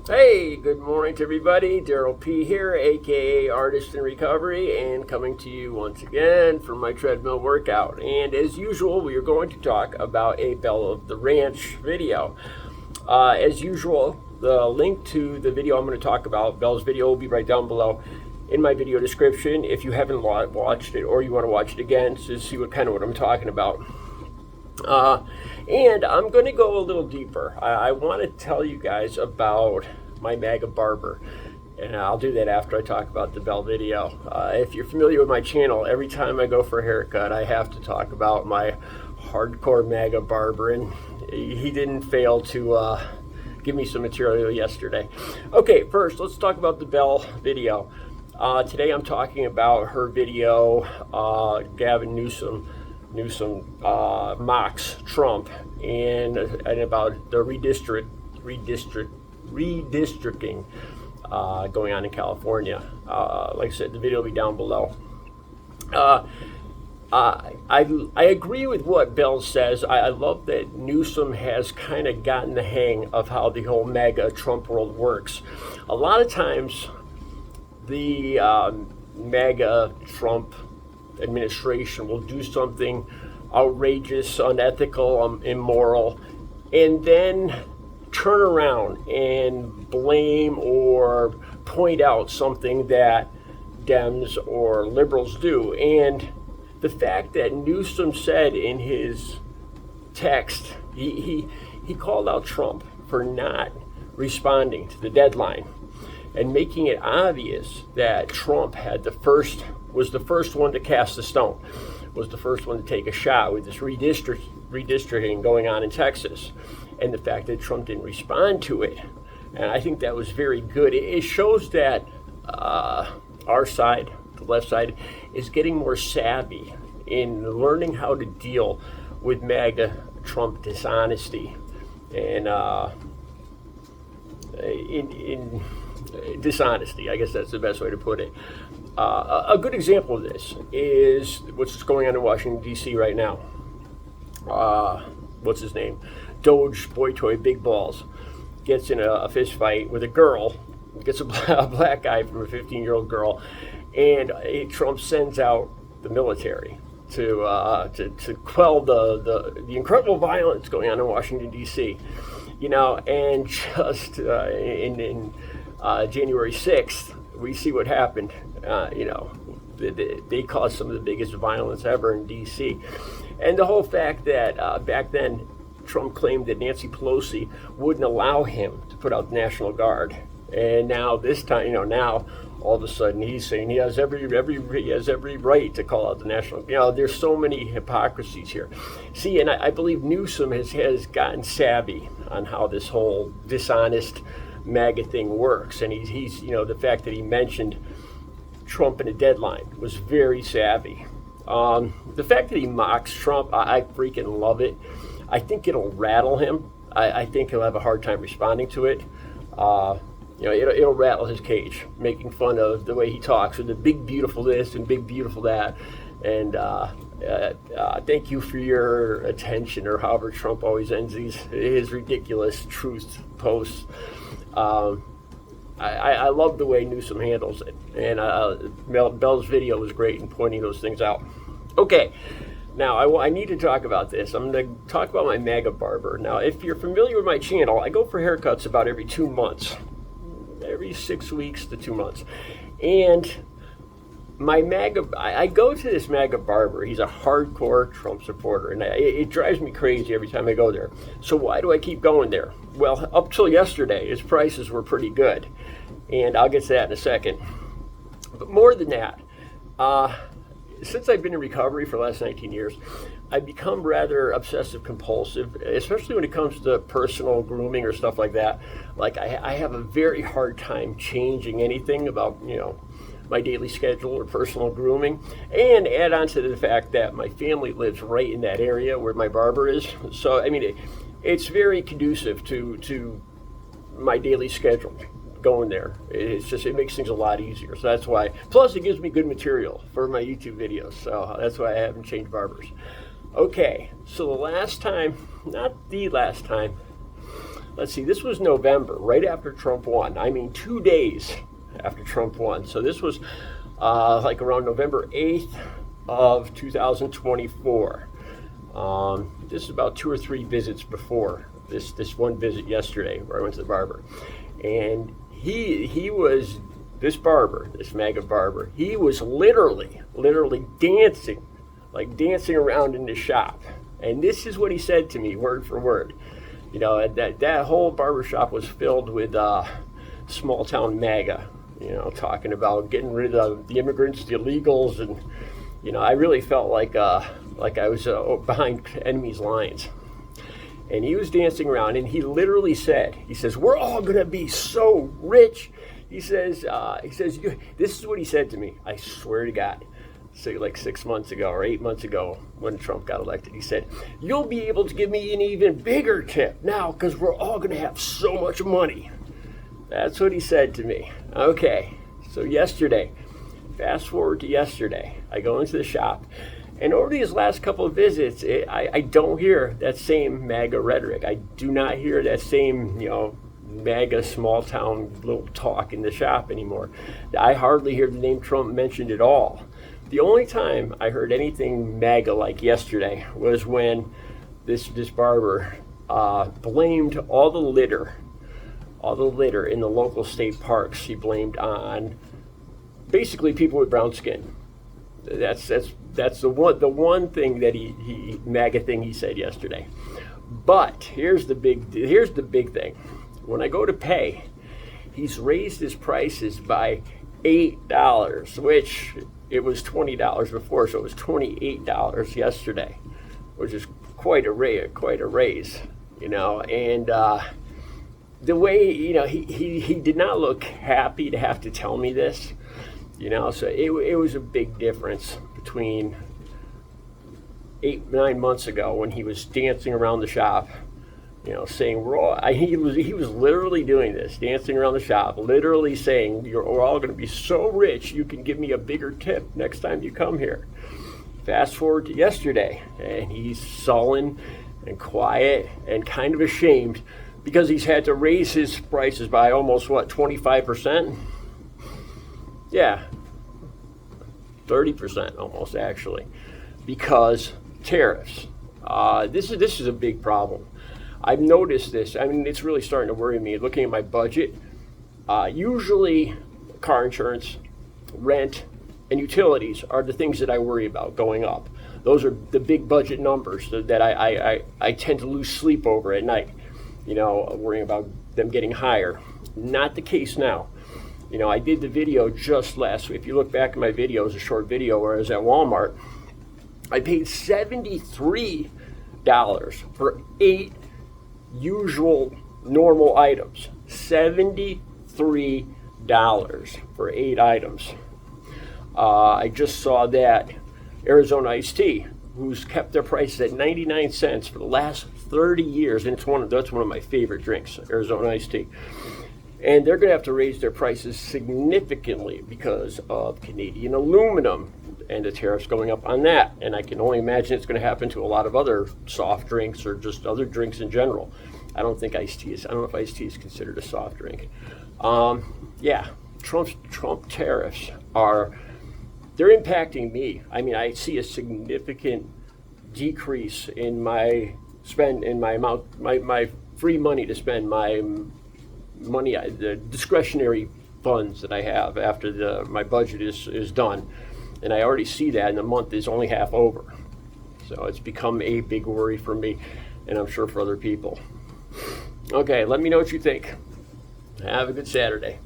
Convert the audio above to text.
Hey, good morning to everybody. Daryl P here, aka Artist in Recovery, and coming to you once again from my treadmill workout. And as usual, we are going to talk about a Belle of the Ranch video. As usual, the link to the video I'm going to talk about, Belle's video, will be right down below in my video description if you haven't watched it or you want to watch it again to see what I'm talking about. And I'm going to go a little deeper. I want to tell you guys about my MAGA barber, and I'll do that after I talk about the Belle video. If you're familiar with my channel, every time I go for a haircut, I have to talk about my hardcore MAGA barber, and he didn't fail to give me some material yesterday. Okay, first, let's talk about the Belle video. Today I'm talking about her video, Gavin Newsom mocks Trump and about the redistricting going on in California. Like I said, the video will be down below. I agree with what Belle says. I love that Newsom has kind of gotten the hang of how the whole MAGA Trump world works. A lot of times the MAGA Trump administration will do something outrageous, unethical, immoral, and then turn around and blame or point out something that Dems or liberals do. And the fact that Newsom said in his text, he called out Trump for not responding to the deadline and making it obvious that Trump was the first one to cast the stone, was the first one to take a shot with this redistricting going on in Texas, and the fact that Trump didn't respond to it. And I think that was very good. It shows that our side, the left side, is getting more savvy in learning how to deal with MAGA Trump dishonesty and in dishonesty. I guess that's the best way to put it. A good example of this is what's going on in Washington, D.C. right now. What's his name? Doge Boy Toy Big Balls gets in a fist fight with a girl, gets a black guy from a 15-year-old girl, and Trump sends out the military to quell the incredible violence going on in Washington, D.C. And just in January 6th, we see what happened. They caused some of the biggest violence ever in D.C. And the whole fact that back then Trump claimed that Nancy Pelosi wouldn't allow him to put out the National Guard. And now this time, now all of a sudden he's saying he has every right to call out the National Guard. There's so many hypocrisies here. See, and I believe Newsom has gotten savvy on how this whole dishonest MAGA thing works. And he's the fact that he mentioned Trump in a deadline was very savvy. The fact that he mocks Trump, I freaking love it. I think it'll rattle him. I think he'll have a hard time responding to it. It'll rattle his cage, making fun of the way he talks with the big beautiful this and big beautiful that. And thank you for your attention, or however Trump always ends his ridiculous truth posts. I love the way Newsom handles it, and Belle's video was great in pointing those things out. Okay, now I need to talk about this. I'm going to talk about my MAGA barber. Now, if you're familiar with my channel, I go for haircuts about every 2 months, every 6 weeks to 2 months, and I go to this MAGA barber. He's a hardcore Trump supporter, and it drives me crazy every time I go there. So why do I keep going there? Well, up till yesterday, his prices were pretty good, and I'll get to that in a second. But more than that, since I've been in recovery for the last 19 years, I've become rather obsessive compulsive, especially when it comes to personal grooming or stuff like that. Like I have a very hard time changing anything about, my daily schedule or personal grooming, and add on to the fact that my family lives right in that area where my barber is. So, it's very conducive to my daily schedule going there. It makes things a lot easier. So that's why. Plus, it gives me good material for my YouTube videos. So that's why I haven't changed barbers. Okay, so the last time, not the last time, let's see, this was November, right after Trump won. I mean, 2 days after Trump won. So this was like around November 8th of 2024. This is about 2 or 3 visits before this one visit yesterday where I went to the barber. And he was, this barber, this MAGA barber, he was literally dancing, like dancing around in the shop. And this is what he said to me, word for word. You know, that whole barber shop was filled with small town MAGA, you know, talking about getting rid of the immigrants, the illegals, and, you know, I really felt like I was behind enemy's lines. And he was dancing around, and he literally said, he says, we're all going to be so rich. He says, this is what he said to me, I swear to God. So like 6 months ago or 8 months ago when Trump got elected, he said, you'll be able to give me an even bigger tip now because we're all going to have so much money. That's what he said to me. Okay, so yesterday, fast forward to yesterday, I go into the shop, and over these last couple of visits, I don't hear that same MAGA rhetoric. I do not hear that same, you know, MAGA small town little talk in the shop anymore. I hardly hear the name Trump mentioned at all. The only time I heard anything MAGA like yesterday was when this barber blamed all the litter in the local state parks. He blamed on basically people with brown skin. That's the one thing that he MAGA thing he said yesterday. But here's the big thing. When I go to pay, he's raised his prices by $8, which it was $20 before, so it was $28 yesterday, which is quite a raise, you know. And the way, you know, he did not look happy to have to tell me this, you know. So it was a big difference between 8-9 months ago when he was dancing around the shop, you know, saying he was literally doing this, dancing around the shop, literally saying, we're all going to be so rich, you can give me a bigger tip next time you come here. Fast forward to yesterday, and he's sullen and quiet and kind of ashamed because he's had to raise his prices by almost 25%? Yeah, 30% almost, actually, because tariffs. This is a big problem. I've noticed this. I mean, it's really starting to worry me. Looking at my budget, usually car insurance, rent, and utilities are the things that I worry about going up. Those are the big budget numbers that I tend to lose sleep over at night, you know, worrying about them getting higher. Not the case now. You know, I did the video just last week. If you look back at my video, it was a short video where I was at Walmart. I paid $73 for 8 usual normal items. $73 for 8 items. I just saw that Arizona iced tea, who's kept their prices at 99 cents for the last 30 years, and that's one of my favorite drinks, Arizona iced tea. And they're going to have to raise their prices significantly because of Canadian aluminum and the tariffs going up on that. And I can only imagine it's going to happen to a lot of other soft drinks or just other drinks in general. I don't know if iced tea is considered a soft drink. Yeah, Trump tariffs they're impacting me. I mean, I see a significant decrease in my free money to spend, the discretionary funds that I have after my budget is done. And I already see that, and the month is only half over. So it's become a big worry for me, and I'm sure for other people. Okay, let me know what you think. Have a good Saturday.